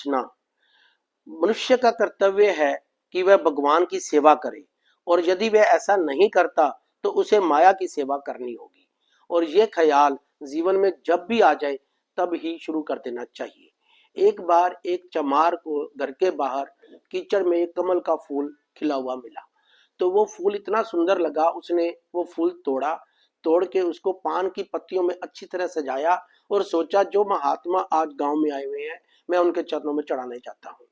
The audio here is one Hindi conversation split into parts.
तृष्णा। मनुष्य का कर्तव्य है कि वह भगवान की सेवा करे, और यदि वह ऐसा नहीं करता तो उसे माया की सेवा करनी होगी। और ये ख्याल जीवन में जब भी आ जाए तब ही शुरू कर देना चाहिए। एक बार एक चमार को घर के बाहर कीचड़ में एक कमल का फूल खिला हुआ मिला, तो वो फूल इतना सुंदर लगा, उसने वो फूल तोड़ा, तोड़ के उसको पान की पत्तियों में अच्छी तरह सजाया और सोचा जो महात्मा आज गांव में आए हुए हैं मैं उनके चरणों में चढ़ाने चाहता हूँ।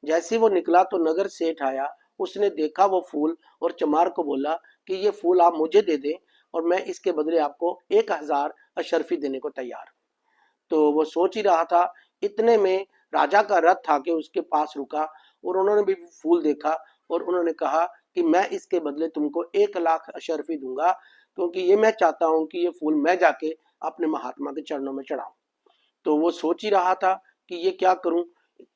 जैसे वो निकला तो नगर सेठ आया, उसने देखा वो फूल और चमार को बोला कि ये फूल आप मुझे दे दें और मैं इसके बदले आपको 1000 अशर्फी देने को तैयार हूँ। तो वो सोच ही रहा था, इतने में राजा का रथ आके उसके पास रुका और उन्होंने भी फूल देखा और उन्होंने कहा कि मैं इसके बदले तुमको 1,00,000 अशर्फी दूंगा, क्योंकि ये मैं चाहता हूँ कि ये फूल मैं जाके अपने महात्मा के चरणों में चढ़ाऊं। तो वो सोच ही रहा था कि ये क्या करूं,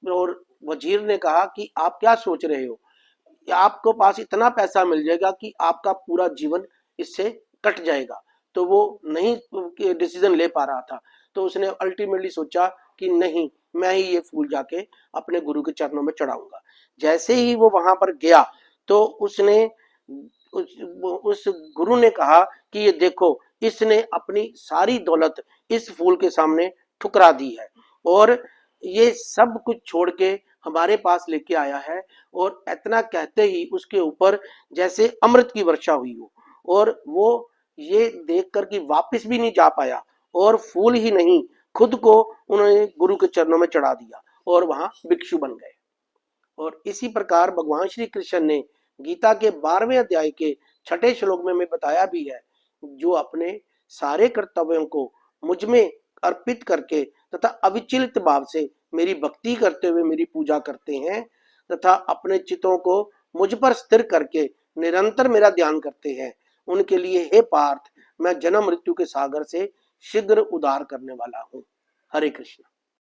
और वजीर ने कहा कि आप क्या सोच रहे हो, आपको पास इतना पैसा मिल जाएगा कि आपका पूरा जीवन इससे कट जाएगा। तो वो नहीं डिसीजन ले पा रहा था, तो उसने अल्टीमेटली सोचा कि नहीं, मैं ही ये फूल जाके अपने गुरु के चरणों में चढ़ाऊंगा। जैसे ही वो वहां पर गया तो उसने उस गुरु ने कहा कि ये देखो, इसने अपनी सारी दौलत इस फूल के सामने ठुकरा दी है और ये सब कुछ छोड़ के हमारे पास लेके आया है। और इतना कहते ही उसके ऊपर जैसे अमृत की वर्षा हुई हो, और वो ये देखकर कि वापस भी नहीं जा पाया, और फूल ही नहीं खुद को उन्होंने गुरु के चरणों में चढ़ा दिया और वहां भिक्षु बन गए। और इसी प्रकार भगवान श्री कृष्ण ने गीता के 12वें अध्याय के 6ठे श्लोक में बताया भी है, जो अपने सारे कर्तव्यों को मुझ में अर्पित करके तथा अविचलित भाव से मेरी भक्ति करते हुए मेरी पूजा करते हैं तथा अपने चित्तों को मुझ पर स्थिर करके निरंतर मेरा ध्यान करते हैं, उनके लिए हे पार्थ मैं जन्म मृत्यु के सागर से शीघ्र उद्धार करने वाला हूँ। हरे कृष्ण।